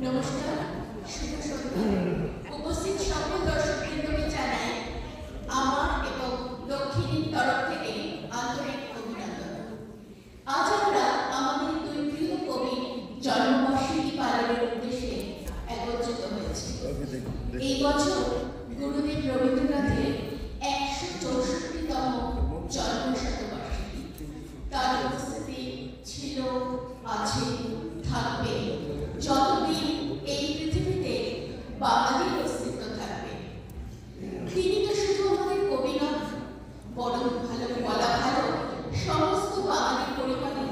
নমস্কার, শুভ সন্ধ্যা। উপস্থিত সকল দর্শকবৃন্দকে জানাই আমার এবং দক্ষিণীর তরফ থেকে আন্তরিক অভিনন্দন। আজ আমরা আমাদের দুই প্রিয় কবির জন্মবার্ষিকী পালনের উদ্দেশ্যে একত্রিত হয়েছি। এই বছর গুরুদেব রবীন্দ্রনাথের 164তম জন্মশতবার্ষিকী। তার উপস্থিতি ছিল, আছে, থাকবে যতদিন এই পৃথিবীতে বাঙালির অস্তিত্ব থাকবে। তিনি তো শুধু আমাদের কবি নন, বরং বলা ভালো সমস্ত বাঙালি পরিবারে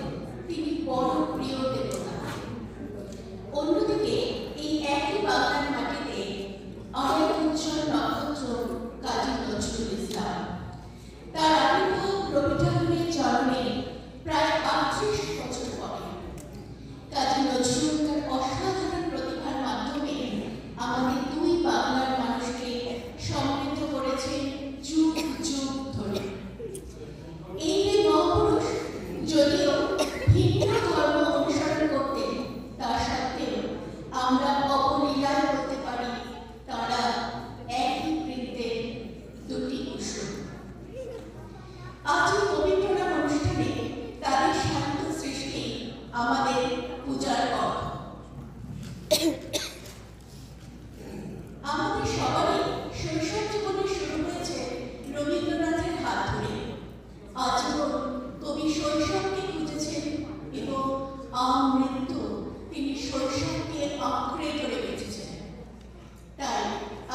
তিনি বড় প্রিয় দেবতা। অন্যদিকে এই একই বাংলার মাটিতে অনেক উজ্জ্বল নক্ষত্র কাজী নজরুল ইসলাম। তার আবির্ভাব রবি ঠাকুরের জন্মে প্রায় 35 বছর পরে। কাজী নজরুল তার অসাধারণ প্রতিভার মাধ্যমে আমাদের দুই বাংলার মানুষকে সমৃদ্ধ করেছেন যুগ যুগ ধরে। এই দুই মহাপুরুষ যদিও ভিন্ন ধর্ম অনুসরণ করতেন, তা সত্ত্বেও আমরা অবলীলায় বলতে পারি তারা একই বৃত্তের দুটি কুসুম। আজ এই কবি প্রণাম অনুষ্ঠানে তাদের শান্ত সৃষ্টি আমাদের পূজার পথ। আমাদের সবারই শৈশব জীবনে শুরু হয়েছে রবীন্দ্রনাথের হাত ধরে। আজীবন কবি শৈশবকে খুঁজেছেন এবং আমৃত্যু তিনি শৈশবকে আঁকড়ে ধরে বেঁচেছেন। তাই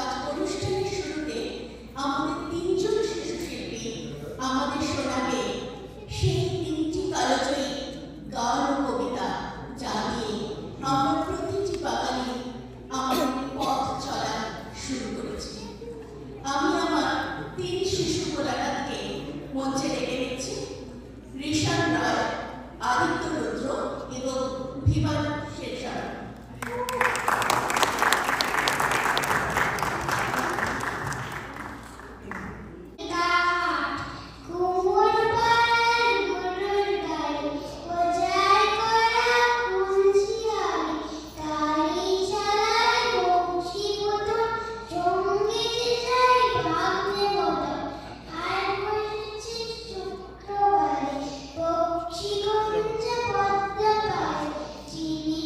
আজ অনুষ্ঠানের শুরুতে আমাদের তিনজন শিশু শিল্পী আমাদের শোনাবে সেই তিনটি কালজয়ী গান ও কবিতা, যা দিয়ে আমরা প্রতিটি বাঙালি আমাদের পথ চলা শুরু করেছি। আমি আমার তিন শিশু ভোলানাথকে মঞ্চে ডেকে নিচ্ছি। ঋষান রায়, আদিত্য রুদ্র এবং বিমান শেরশাহ। চিনি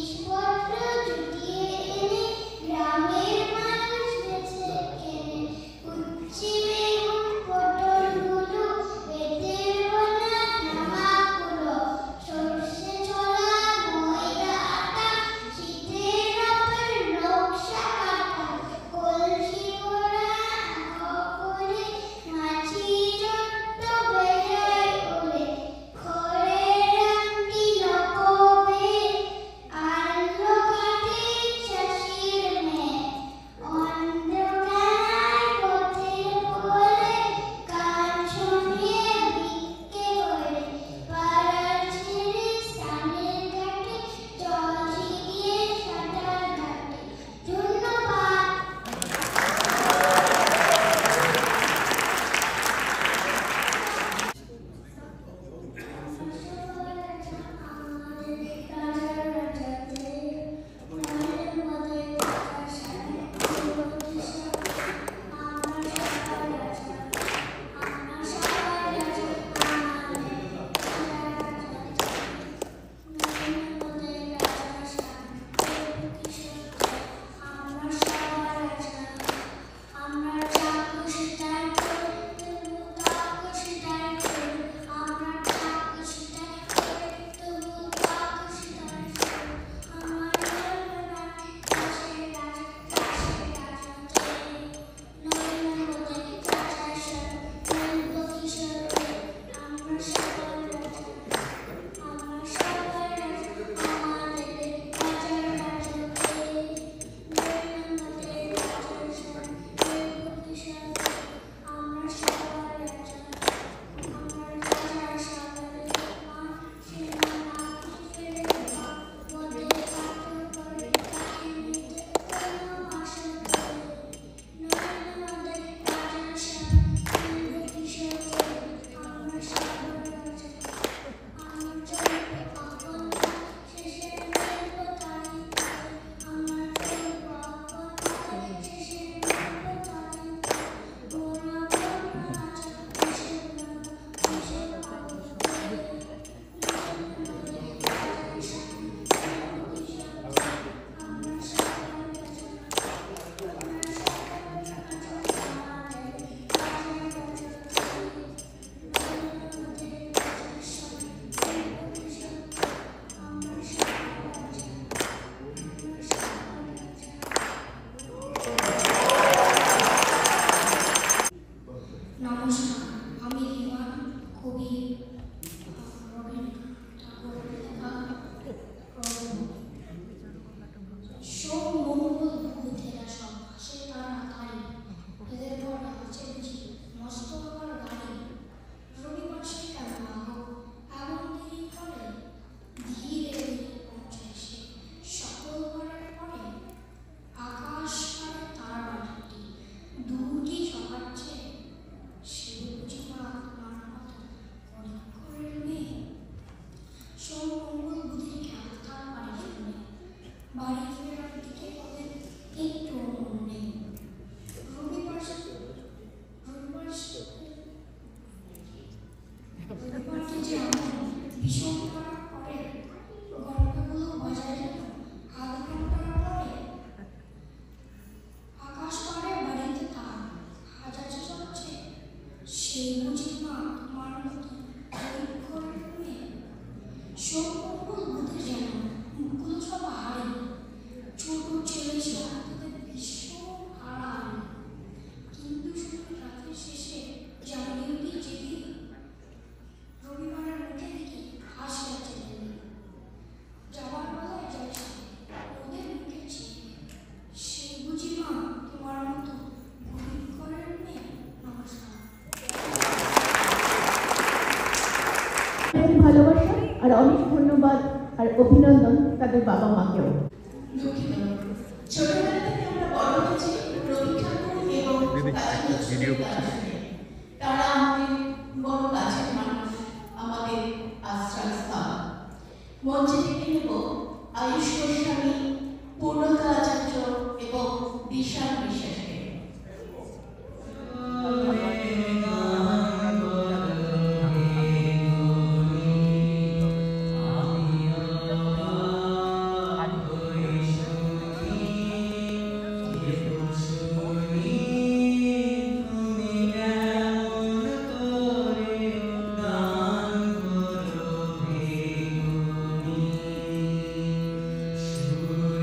বাড়ি ফেরার দিকে ওদের একটু মন নেই। রবিবারকে যে আমার ভীষণ খারাপ করে, গল্পগুলো বাজায় যেত আধ ঘন্টার পরে। আকাশ পারে বাড়িতে তার হাজার চলছে, সেই বুঝি মা তোমার মতো ঘরের মেয়ে। সব মঙ্গল বুঝে যেন মুখগুলো সব হারে, ছোট ছেলে সব ভীষণ আড়াল। কিন্তু শুধু রাতের শেষে জানিয়ে যেদিন রবিবারের মুখে দেখি হাসি আছে যাওয়ার বেলায় যাচ্ছে ওদের মুখে চেয়ে, সেই বুঝি মা তোমার মতো গরিব ঘরের মেয়ে। নমস্কার। ভালোবাসা আর অনেক ধন্যবাদ আর অভিনন্দন তাদের বাবা মাকেও। ছোটবেলা থেকে আমরা বড় হয়েছি রবি ঠাকুর এবং তারা আমাদের বড় কাছের মানুষ, আমাদের আশ্রয়স্থল। মঞ্চে ডেকে নেব আয়ুষ গোস্বামী, পূর্ণতা আচার্য এবং দিশান বিশ্বাসকে। Ooh.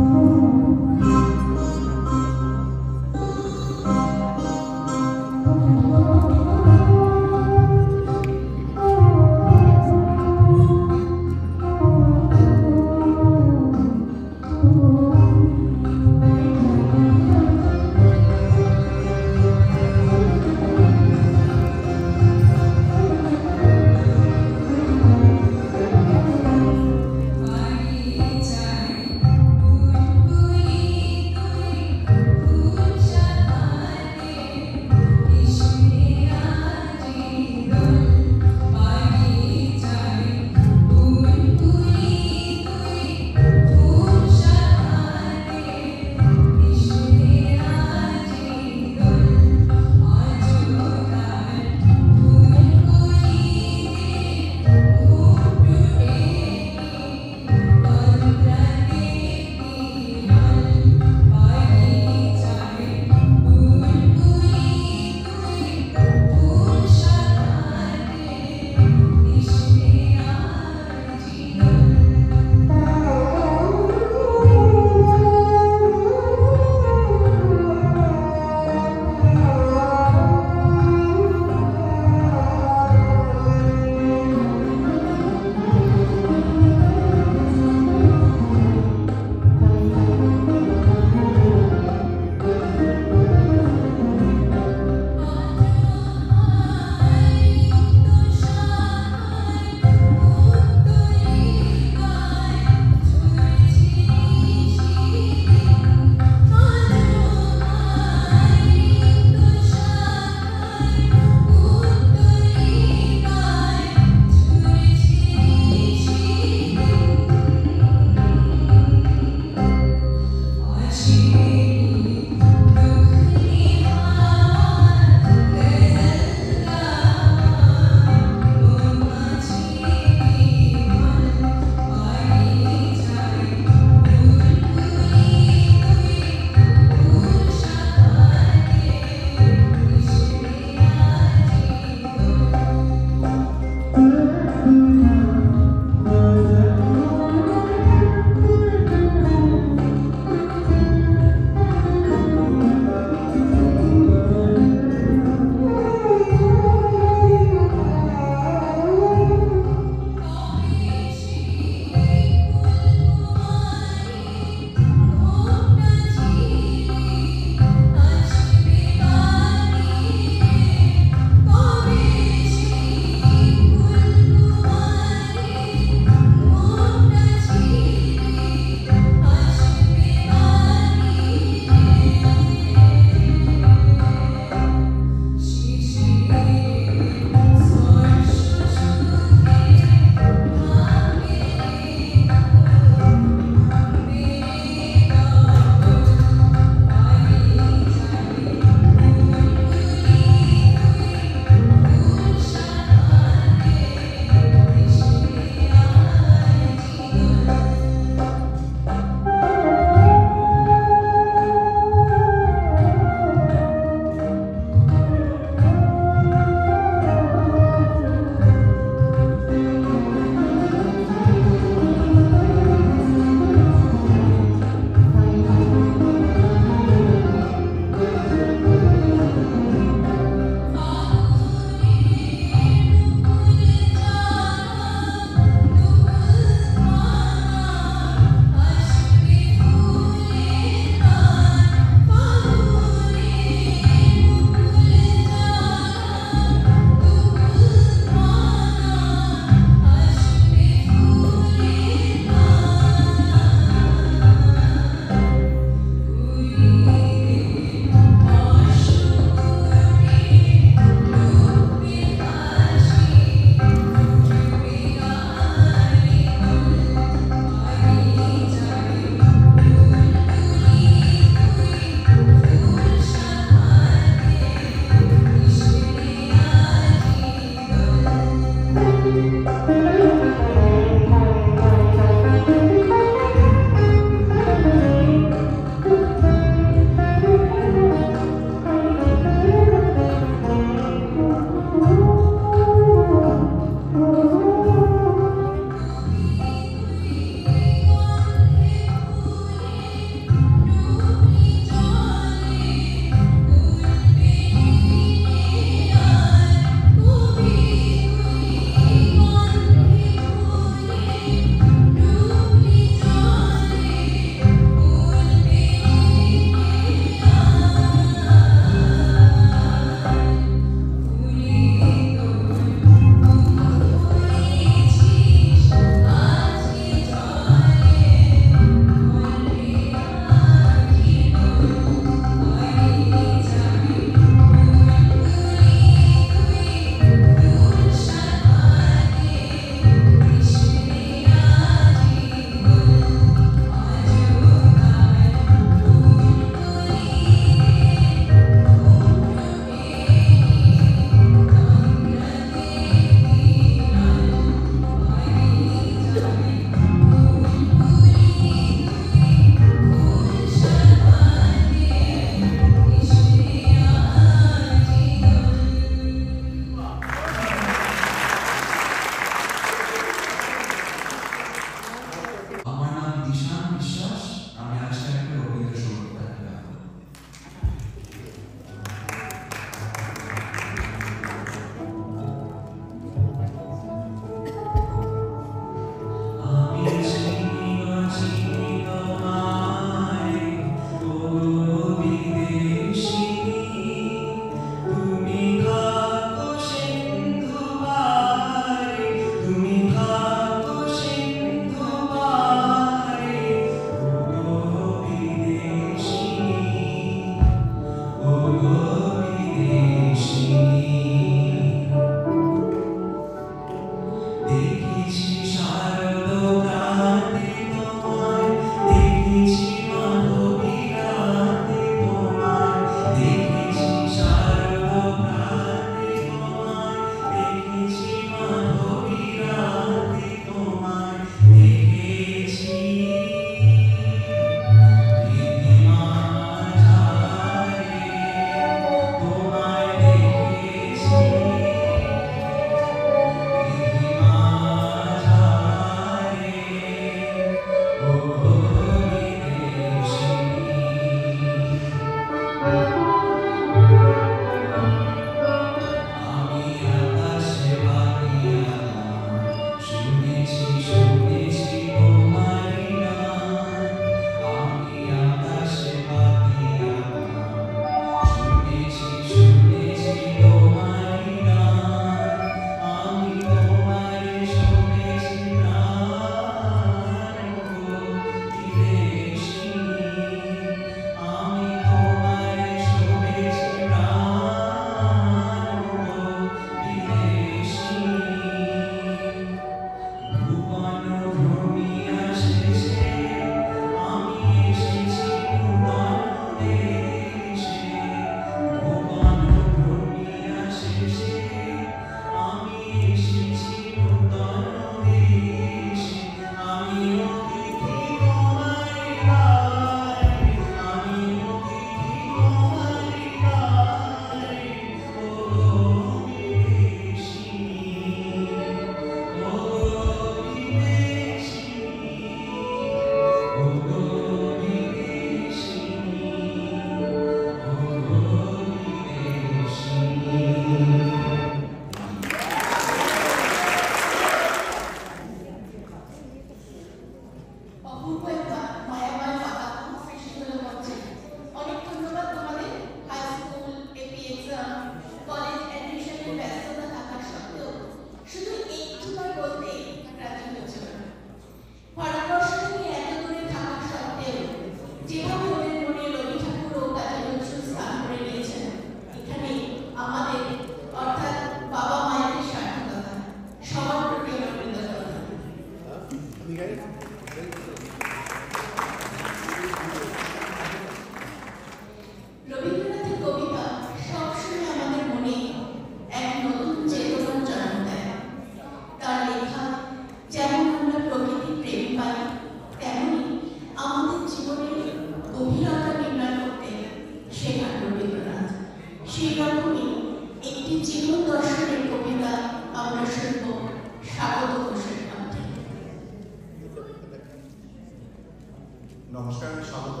নমস্কার, স্বাগত।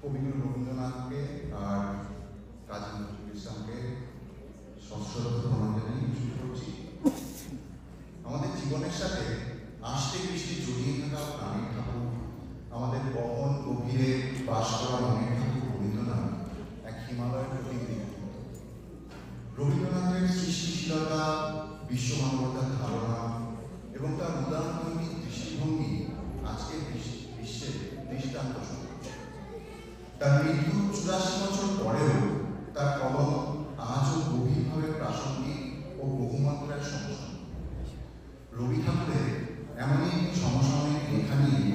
কবি রবীন্দ্রনাথকে আর কাজী নজরুল ইসলামকে সশ্রদ্ধ প্রণাম জানিয়ে শুরু করছি। আমাদের জীবনের সাথে আষ্টে পৃষ্ঠে জড়িয়ে থাকা প্রাণীর ঠাকুর, আমাদের গহন গভীরে বাস করা মনের ঠাকুর রবীন্দ্রনাথ এক হিমালয়ের প্রতিনিধি। রবীন্দ্রনাথের সৃষ্টিশীলতা, বিশ্বমানবতার ধারণা এবং তার উদারনৈতিক দৃষ্টিভঙ্গি আজকের বিশ্বে দৃষ্টান্ত। তার মৃত্যু 84 বছর পরেও তার কলম আজও গভীরভাবে প্রাসঙ্গিক ও বহুমাত্রায় সমসাময়িক। রবি ঠাকুরের এমনই একটি সমসাময়িক লেখা নিয়ে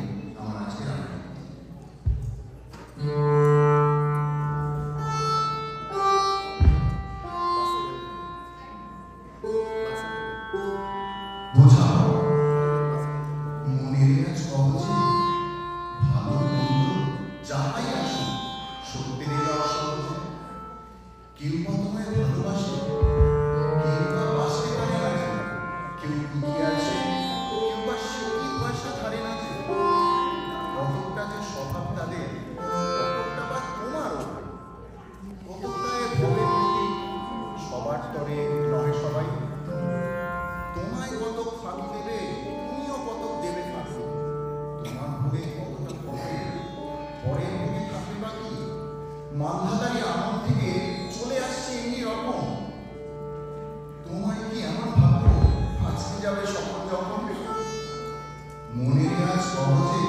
আমার আজকের আলোচনা। মান্ধাতারি আমল থেকে চলে আসছে এমনি রকম। তোমায় কি এমন ভাবো আজকে যাবে সকল যখন? মনের আজ সহজে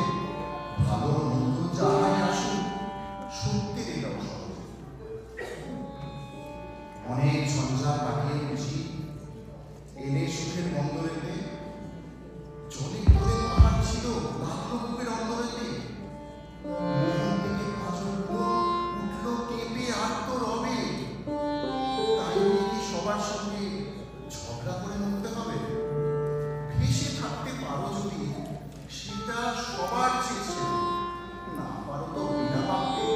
ভালো মন্দ যাহাই আসুক সত্যি দিলাম সহজে। অনেক ঝঞ্ঝা কাটিয়ে বুঝি এলে সুখের বন্দরেতে, জলে করে পাহাড় ছিল লাগলো বুকের অন্দরেতে। সবার সঙ্গে ঝগড়া করে মরতে হবে? ভেসে থাকতে পারো যদি সেটা সবার চেয়েছে, না পারো তো বিনা বাক্যে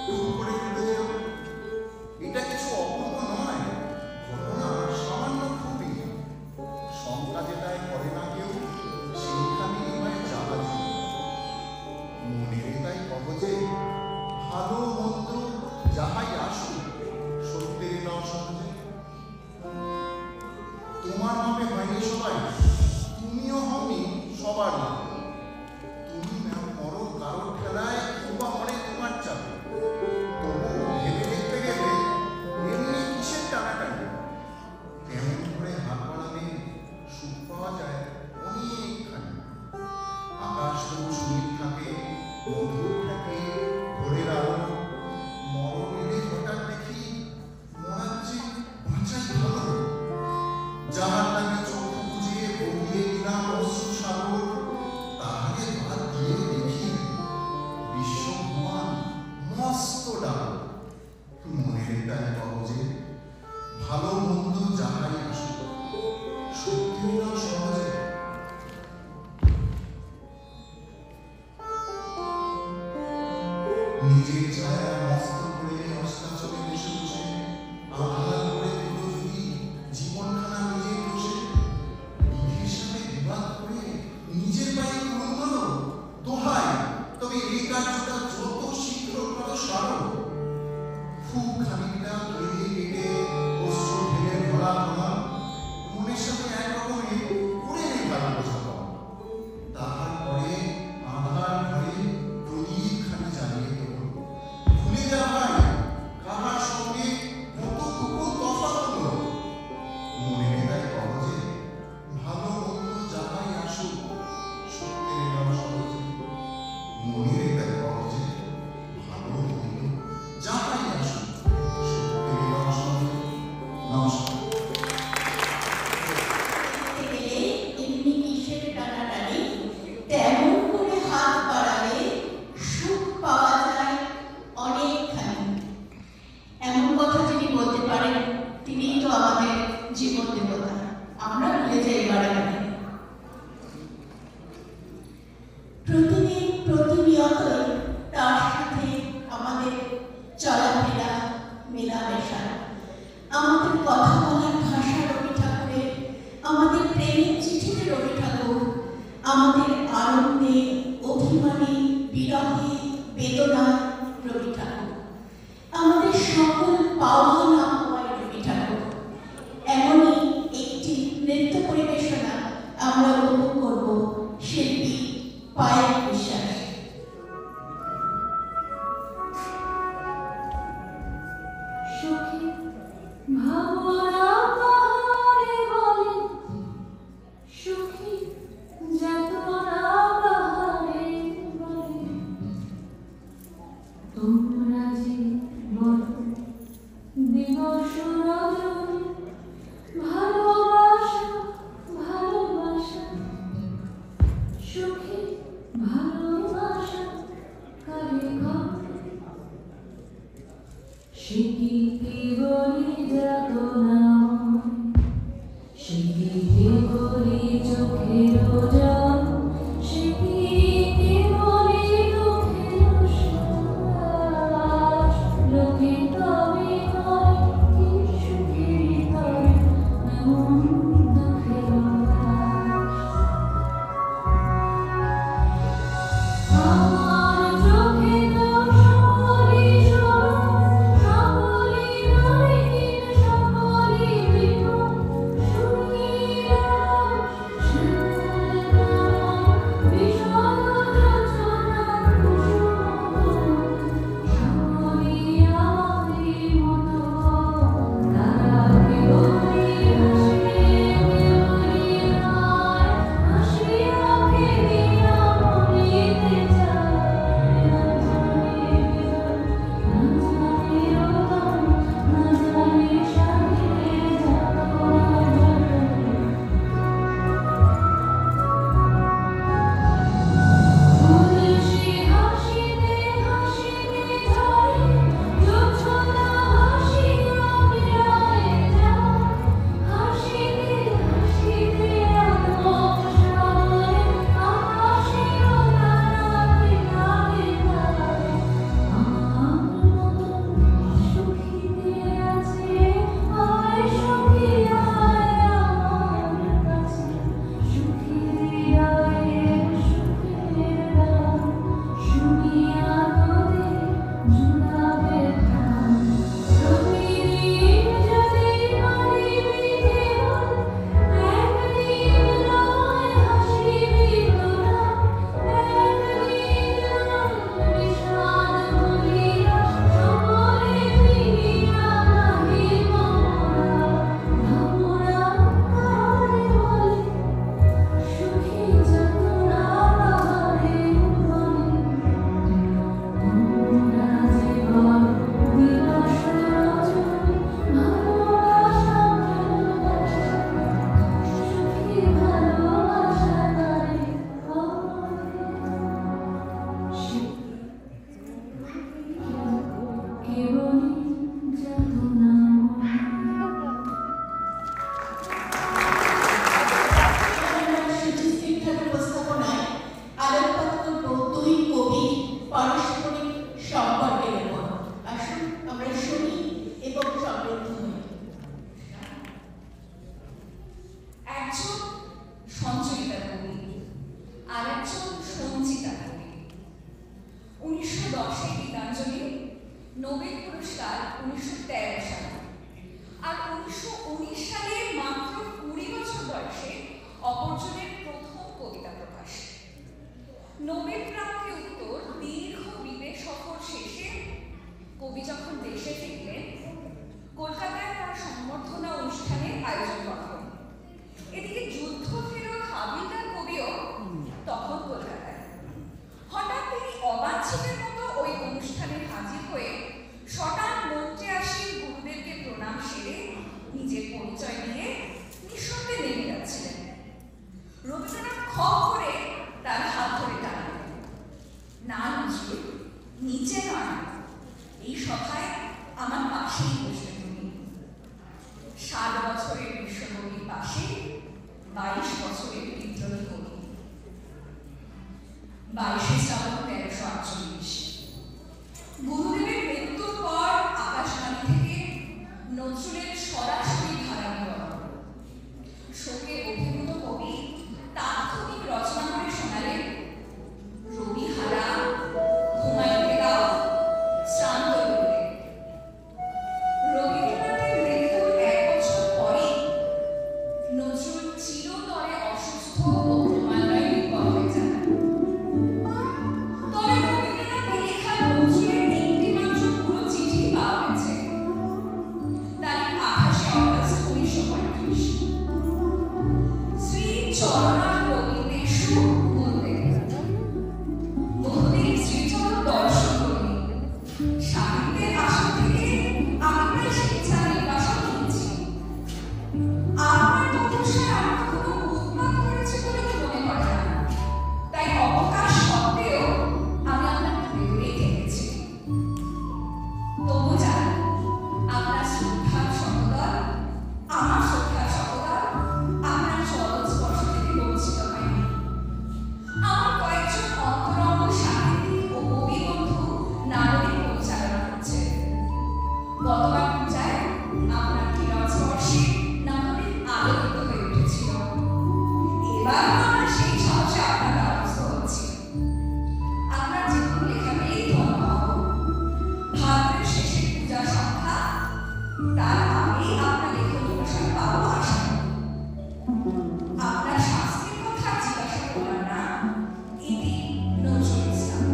টুক করে ফেলে যাও। এটা কিছু অপূর্ব নয়, ঘটনা সামান্য খুবই। শঙ্কা যেটাই করে না কেউ সেইখানে হয় জাহাজ। মনের তাই কবচে ভালো মন্দ যাহাই আসুক সত্যের নাও সহজে। তোমার নামে হয়নি সবাই, তুমিও হওনি সবার নামে। তুমি মরো কারোর খেলায়, কিংবা মরে তোমার চাপে। তবু ভেবে দেখতে গেলে এমনি কিসের টানাটানি? তেমন করে হাত বাড়ালে সুখ পাওয়া যায় অনেকখানি। আকাশ তো সুনীল থাকে, মধুর থাকে ভোরের আলো। মরণ এলে হঠাৎ দেখি মরার চেয়ে বাঁচাই ভালো। যাহার নামে চোখ বুঝিয়ে বহিয়ে দিলাম অশ্রু সাগর, তাহারে বাদ দিয়ে দেখি বিশ্ব ভুবন মস্ত ডাক। মনের তাই কবজে ভালো মন্দ যাহাই আসুক সত্যি না সহজে। নিজের ছায়া মস্ত করে অস্তাচলে বসে বসে আধার করে দিল যদি জীবনখানা নিজের দোষে। বিধির সাথে বিবাদ করে নিজের পায়ে পূরণ করো দোহাই, তবে এই কাজটা যত শীঘ্র করো সারো। খুব খানিকটা কেঁদে কেটে অশ্রু ঢেলে ভরা ভরা মনের সাথে একরকমে করে নেই ভালোবাসা। তাহার পরে আধার ঘরে প্রদীপ খানি জ্বালিয়ে দেব। ভুলে যাওয়াই কাহার সঙ্গে কতটুকু তফাৎ হলো। মনের তাই কবজে ভালো মন্দ যাহাই আসুক সত্যের নাম সহজে। মনের তাই কবজে ভালো মন্দ যাহাই আসুক সত্যের নাম সহজে। নমস্কার। এমনি কিসের টানাটানি? তেমন করে হাত বাড়ালে সুখ পাওয়া যায় অনেকখানি। এমন কথা যিনি বলতে পারেন তিনিই তো আমাদের জীবন দেবতা। আমরা ভুলে যাই বাড়াবাড়ি। প্রতিদিন প্রতিনিয়তই তার সাথে আমাদের চলাফেরা মেলামেশা, আমাদের কথা বলার ভাষা রবি ঠাকুরের, আমাদের প্রেমের চিঠিতে রবি ঠাকুর, আমাদের আনন্দে অভিমান বিরহে বেদনায় রবি ঠাকুর, আমাদের সকল পাওয়া না হওয়ায় রবি ঠাকুর। এমনই একটি নৃত্য পরিবেশনা আমরা উপভোগ করব শিল্পী পায়েল বিশ্বাস। নোবেল পুরস্কার 1913 সালে আর 1919 সালে মাত্র 20 বছর বয়সে অপরজনের প্রথম কবিতা প্রকাশ। নোবেল প্রাপ্তি উত্তর দীর্ঘ বিদেশ সফর শেষে কবি যখন দেশে ফিরলেন, কলকাতায় তার সম্বর্ধনা অনুষ্ঠানের আয়োজন করা হয়। এদিকে যুদ্ধ ফেরত হাবিলদার কবিও তখন কলকাতায়। হঠাৎ তিনি অবাঞ্ছিতের মতো ওই অনুষ্ঠানে হাজির হয়ে শটান মঞ্চে আসি গুরুদেবকে প্রণাম সেরে নিজের পরিচয় দিয়ে নিঃশব্দে নেমে যাচ্ছিলেন। রবীন্দ্রনাথ খপ করে তার হাত ধরে টানলেন, না নজরুল, নিচে নয়, এই সভায় আমার পাশেই বসবে তুমি। 60 বছরের বিশ্বকবির পাশে 22 বছরের বিদ্রোহী কবি। 22 শ্রাবণ 1348। গুরুদেবের মৃত্যুর পর আকাশবাণী থেকে নজরুলের সরাসরি ধারা বিবরণ। শোকে অভিভূত কবি তাৎক্ষণিক রচনা করে শোনালেন, রবি হারা ও ক্রমান্বয়ে নির্ভর হয়ে যায়। তবে রবীন্দ্রনাথের লেখা নজরুলের একটি মাত্র পুরো চিঠি পাওয়া গেছে, তারিখ 28 অগস্ট 1935। শ্রী চরণার রবীন্দ্রেশু বলতে বহুদিন শ্রীচরণ দর্শন করি, সাহিত্যের আসন থেকে আমি প্রায় শিক্ষা নির্বাসন নিয়েছি। আমার তপস্যায় আমার কোনো উৎপাত করেছে বলে মনে করে না, তাই অবকাশ সত্ত্বেও আমি আপনার দূরে থেকেছি। তবু জানি আপনার শ্রদ্ধার সহোদর, আমার শ্রদ্ধার সহোদর আপনার চরণ স্পর্শ থেকে বঞ্চিত হয়নি। আমার কয়েকজন অন্তরঙ্গ সাহিত্যিক ও কবি বন্ধু নাগরিক পরিচালনা করছে। গতবার পূজায় আপনার কিরণ স্পর্শে নাগরিক আলোকিত হয়ে উঠেছিল। এবার আমরা সেই সাহসে আপনার দ্বারস্থ হচ্ছি। আপনার জীবন লেখা পেলেই ধন্য হব। ভাদ্রের শেষে পূজা সংখ্যা, তার আগেই আপনার লেখনী প্রসাদ পাবো আশা করি। আপনার শাস্তির কথা জিজ্ঞাসা করলাম না, ইতি নজরুল ইসলাম।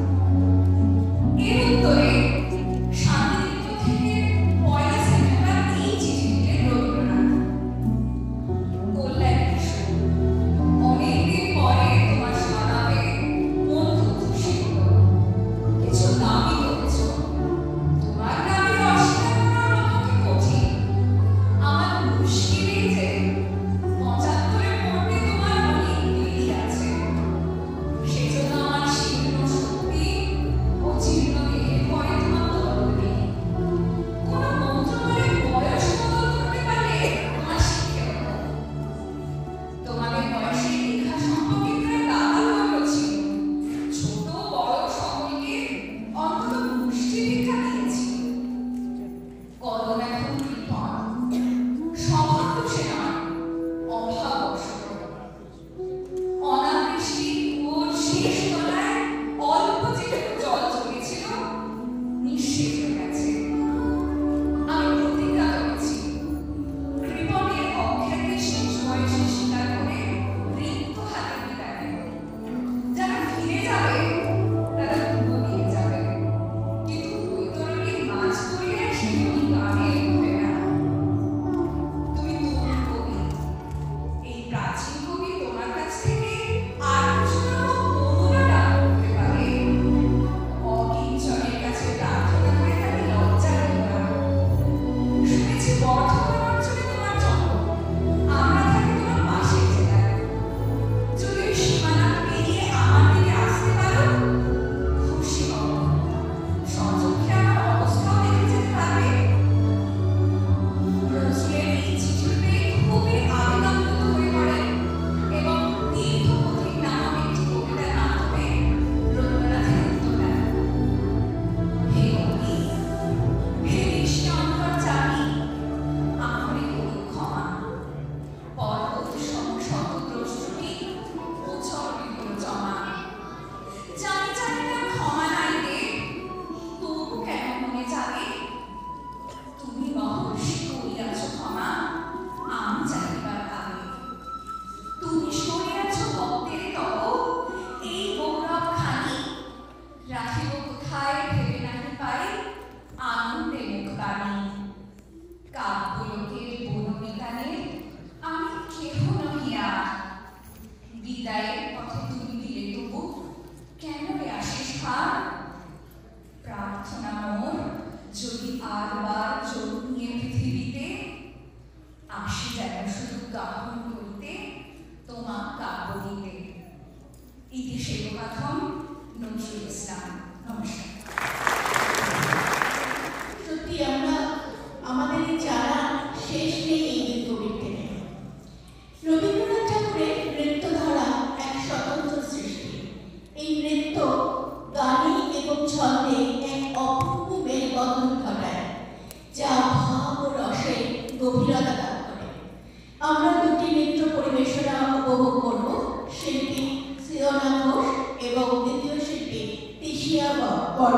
এর উত্তরে শান্তিনিকেতন থেকে 1 সেপ্টেম্বর এই চিঠি দিলেন রবীন্দ্রনাথ। কল্যাণ কিশোর, অনেকদিন পরে তোমার সাড়া পেয়ে মন খুব খুশি হলো। কিছু দাবি করেছ, তোমার দাবি অস্বীকার করা আমার পক্ষে কঠিন। আমার মুশকিলই যে 75-এর পরে তোমার অনেক বিধি আছে। সেজন্য আমার শীর্ণ শক্তি ও জীর্ণ দেহের পরে তোমার দরদ নেই। কোনো মন্ত্র বলে বয়স বদল করতে পারলে তোমার শিখে হতো। তোমাদের বয়সে লেখা সম্পর্কে প্রায় দাদা বলল ছিল। ছোট বড় সকলকে অন্তত পুষ্টি দীক্ষা দিয়েছি। কলম এখন কৃপণ, স্বভাব দোষে নয়, অভাববশত। অনাবৃষ্টি ওর শেষ তলায় অল্প যেটুকু জল জমেছিল নিঃশেষ হয়ে গেছে। আমি প্রতিজ্ঞা করেছি, কৃপণের অখ্যাতি শেষ বয়সে স্বীকার করে রিক্ত হাতে বিদায় দেব। যারা ফিরে যাবে তারা ডুবো নিয়ে যাবে, কিন্তু বৈতরণীর মাছ ধরিয়া সেগুলি গানে উঠবে না। তুমি তরুণ কবি, এই প্রাচীন কবি তোমার কাছ থেকে আর কিছু না হোক নমুনা দান করতে পারে। অকিঞ্চনের কাছে প্রার্থনা করে তাকে লজ্জা দিও না। শুনেছি বর্ধমান অঞ্চলে তোমার জন্ম, আমরা থাকি তোমার পাশের জেলায়। যদি ওই সীমানা পেরিয়ে আমার দিকে আসতে পারো, খুশি হব। সচক্ষে আমার অবস্থাও দেখে যেতে পারবে। নজরুলের এই চিঠিতে খুবই আবেগাপ্লুত হয়ে পড়েন এবং তীর্থপথিক নামক একটি কবিতার মাধ্যমে রবীন্দ্রনাথের উত্তর দেন। হে কবি, হে দৃষ্টি অন্তর্যামী, আমারে করুন ক্ষমা। পর্বত সম শতদ্রষ্টুটি উচ্ছল বিপুল জমা। জানি জানি না ক্ষমা নাইতে, তবু কেন মনে জাগে? তুমি মহর্ষি করিয়াছ ক্ষমা, আমি চাইবার আগে। তুমি সরিয়াছ ভক্তের তব, এই গৌরব খানি রাখিব কোথায় ভেবে নাহি পাই, আনন্দে মুখবাণী। কাব্যলোকের বনবিতানের আমি কেহ নহি আর। বিদায়ের পথে তুমি দিলে তবু কেন রে আশিস ভার? প্রার্থনা মোর, যদি আরবার জন্ম নিয়ে পৃথিবীতে আসি যেন শুধু গাহন করিতে তোমার কাব্য দিতে। ইতি সেবকাথম নজরুল ইসলাম। নমস্কার। সত্যি আমরা আমাদের এই জানা শেষ নেই এই কবিতে। রবীন্দ্রনাথ ঠাকুরের নৃত্যধারা এক স্বতন্ত্র সৃষ্টি। এই নৃত্য গানে এবং ছন্দে এক অপূর্ব মেলবন্ধন ঘটায়, যা ভাব ও রসের গভীরতা দান করে। আমরা দুটি নৃত্য পরিবেশনা উপভোগ করব, শিল্পী সিওনা ঘোষ এবং দ্বিতীয় শিল্পী তিশিয়া বর্মন।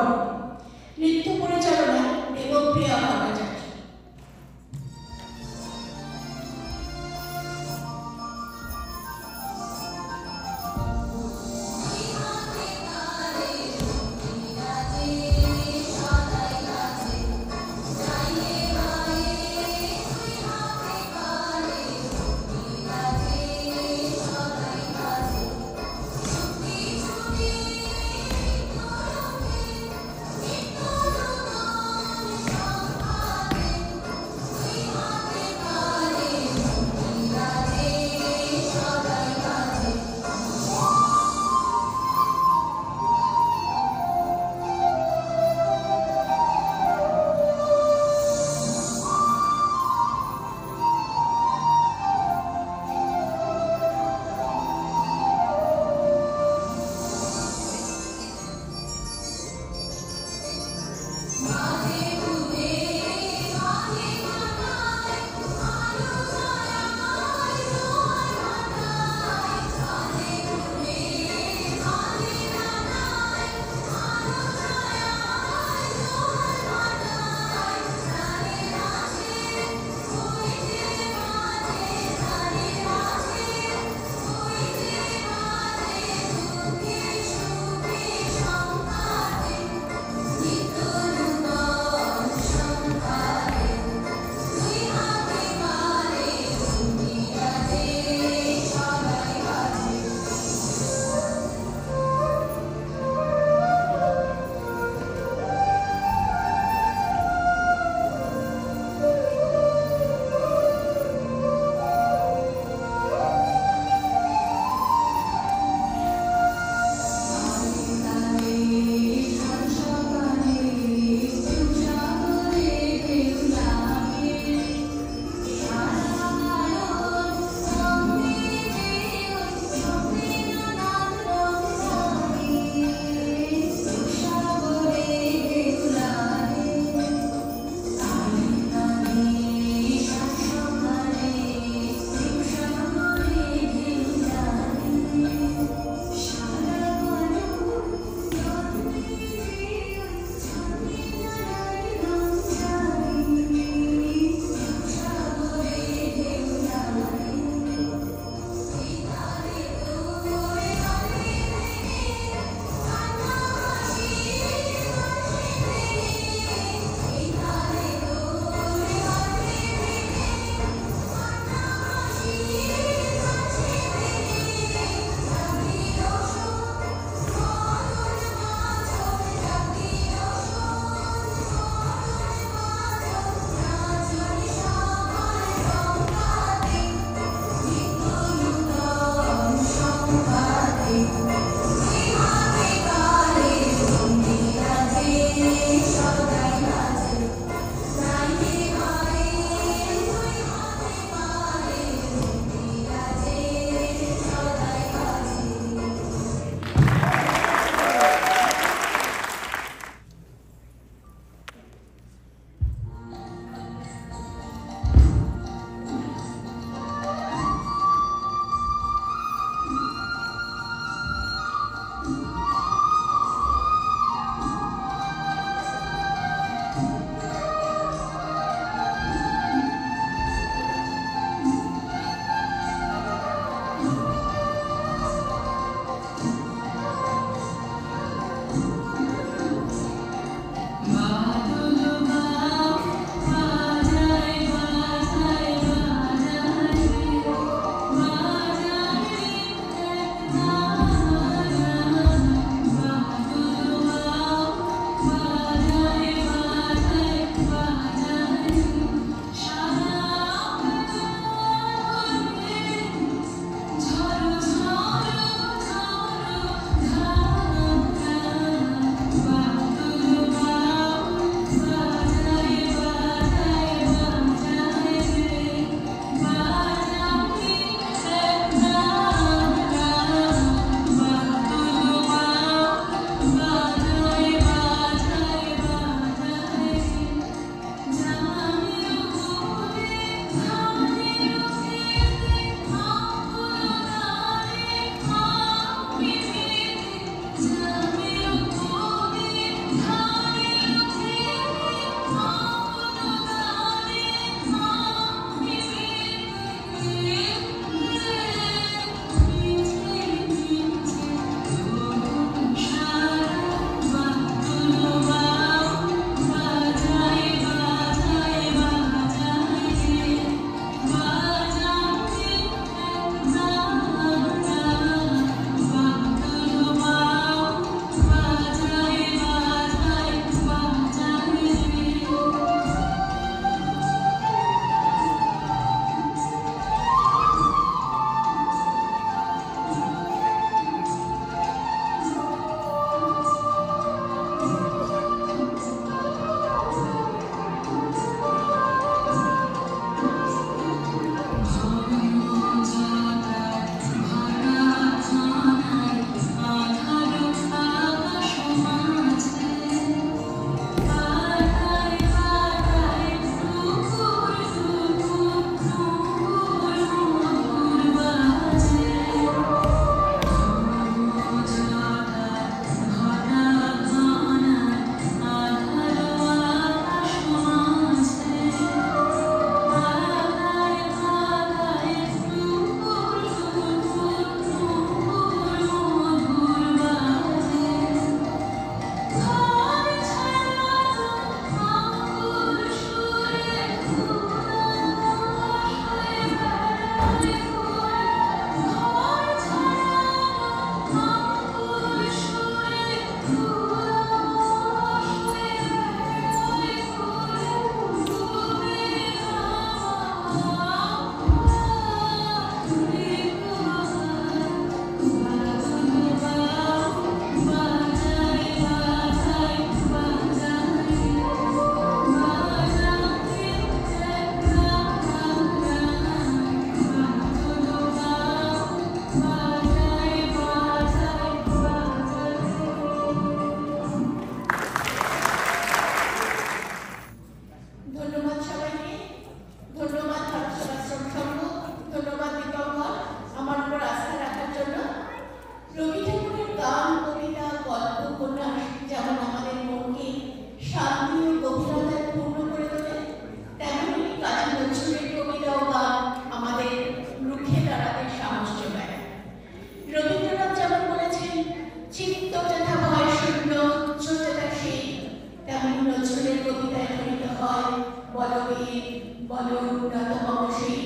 হয় বলবীর বল উন্নত মম সেই